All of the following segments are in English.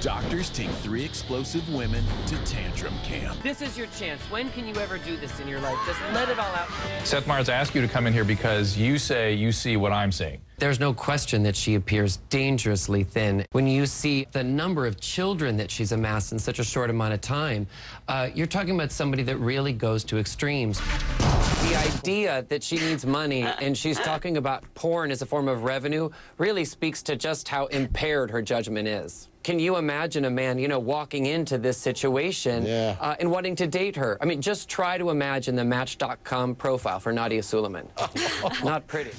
Doctors take 3 explosive women to tantrum camp. This is your chance. When can you ever do this in your life? Just let it all out. Seth Meyers asked you to come in here because you say you see what I'm seeing. There's no question that she appears dangerously thin. When you see the number of children that she's amassed in such a short amount of time, you're talking about somebody that really goes to extremes. The idea that she needs money and she's talking about porn as a form of revenue really speaks to just how impaired her judgment is. Can you imagine a man, you know, walking into this situation and wanting to date her? I mean, just try to imagine the Match.com profile for Nadia Suleiman. Not pretty.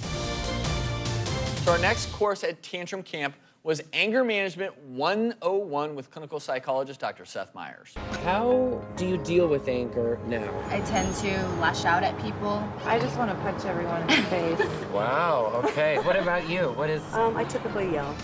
So our next course at Tantrum Camp was Anger Management 101 with clinical psychologist Dr. Seth Meyers. How do you deal with anger now? I tend to lash out at people. I just want to punch everyone in the face. Wow, okay. What about you? What is... I typically yell.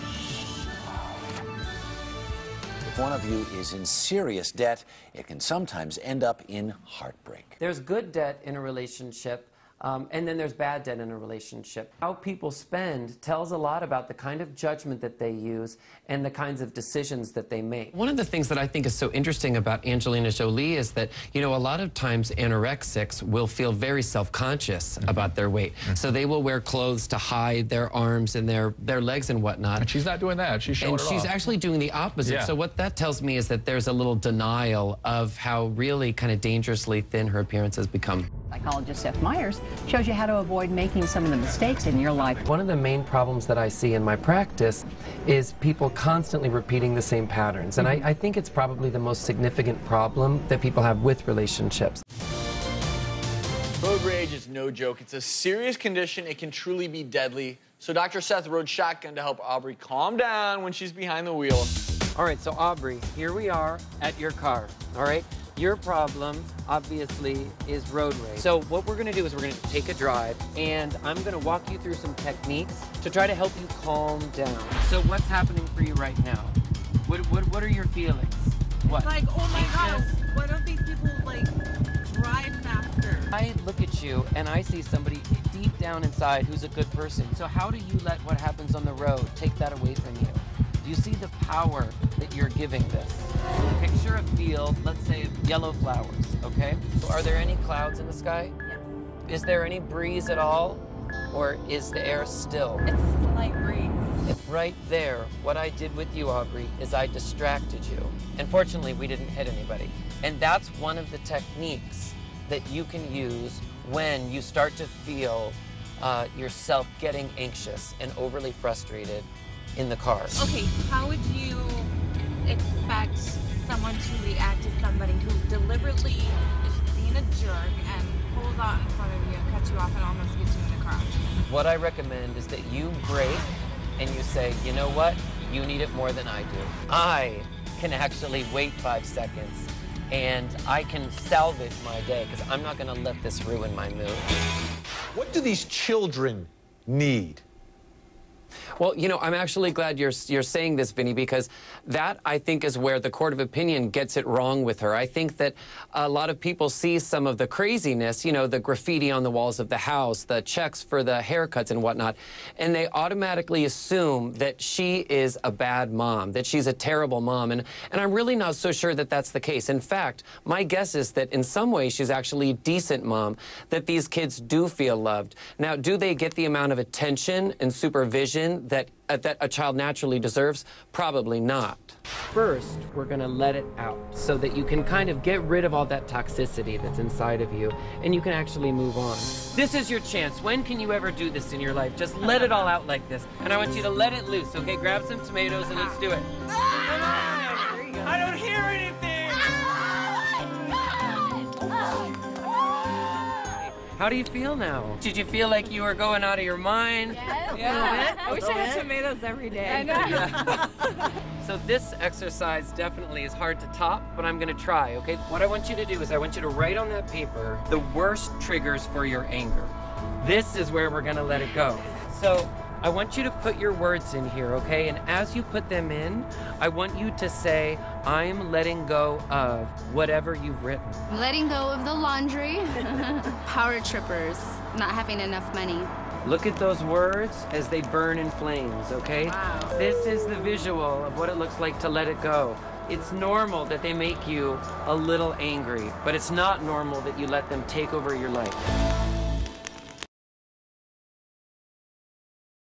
If one of you is in serious debt, it can sometimes end up in heartbreak. There's good debt in a relationship, and then there's bad debt in a relationship. How people spend tells a lot about the kind of judgment that they use and the kinds of decisions that they make. One of the things that I think is so interesting about Angelina Jolie is that, you know, a lot of times anorexics will feel very self-conscious about their weight. So they will wear clothes to hide their arms and their legs and whatnot. And she's not doing that. She's showing it off. And she's actually doing the opposite. Yeah. So what that tells me is that there's a little denial of how really kind of dangerously thin her appearance has become. Psychologist Seth Meyers shows you how to avoid making some of the mistakes in your life. One of the main problems that I see in my practice is people constantly repeating the same patterns. And I think it's probably the most significant problem that people have with relationships. Road rage is no joke. It's a serious condition. It can truly be deadly. So Dr. Seth rode shotgun to help Aubrey calm down when she's behind the wheel. All right, so Aubrey, here we are at your car, all right? Your problem, obviously, is road rage. So what we're gonna do is we're gonna take a drive, and I'm gonna walk you through some techniques to try to help you calm down. So what's happening for you right now? What are your feelings? What? It's like, oh my gosh, why don't these people, like, drive faster? I look at you, and I see somebody deep down inside who's a good person. So how do you let what happens on the road take that away from you? Do you see the power that you're giving this? Picture a field, let's say of yellow flowers, okay? So are there any clouds in the sky? Yes. Is there any breeze at all? Or is the air still? It's a slight breeze. Right there, what I did with you, Aubrey, is I distracted you. And fortunately, we didn't hit anybody. And that's one of the techniques that you can use when you start to feel yourself getting anxious and overly frustrated in the car. Okay, how would you expect someone to react to somebody who deliberately is being a jerk and pulls out in front of you and cuts you off and almost gets you in the crotch? What I recommend is that you break and you say, you know what? You need it more than I do. I can actually wait 5 seconds and I can salvage my day because I'm not gonna let this ruin my mood. What do these children need? Well, you know, I'm actually glad you're saying this, Vinny, because that, I think, is where the court of opinion gets it wrong with her. I think that a lot of people see some of the craziness, you know, the graffiti on the walls of the house, the checks for the haircuts and whatnot, and they automatically assume that she is a bad mom, that she's a terrible mom, and I'm really not so sure that that's the case. In fact, my guess is that in some ways she's actually a decent mom, that these kids do feel loved. Now, do they get the amount of attention and supervision that a child naturally deserves? Probably not. First, we're gonna let it out so that you can kind of get rid of all that toxicity that's inside of you and you can actually move on. This is your chance. When can you ever do this in your life? Just let it all out like this. And I want you to let it loose, okay? Grab some tomatoes and let's do it. Come on! I don't hear anything! How do you feel now? Did you feel like you were going out of your mind? Yes. Yeah. I wish I had tomatoes every day. I know. So this exercise definitely is hard to top, but I'm gonna try, okay? What I want you to do is I want you to write on that paper the worst triggers for your anger. This is where we're gonna let it go. So I want you to put your words in here, okay? And as you put them in, I want you to say, I'm letting go of whatever you've written. Letting go of the laundry, power trippers, not having enough money. Look at those words as they burn in flames, okay? Wow. This is the visual of what it looks like to let it go. It's normal that they make you a little angry, but it's not normal that you let them take over your life.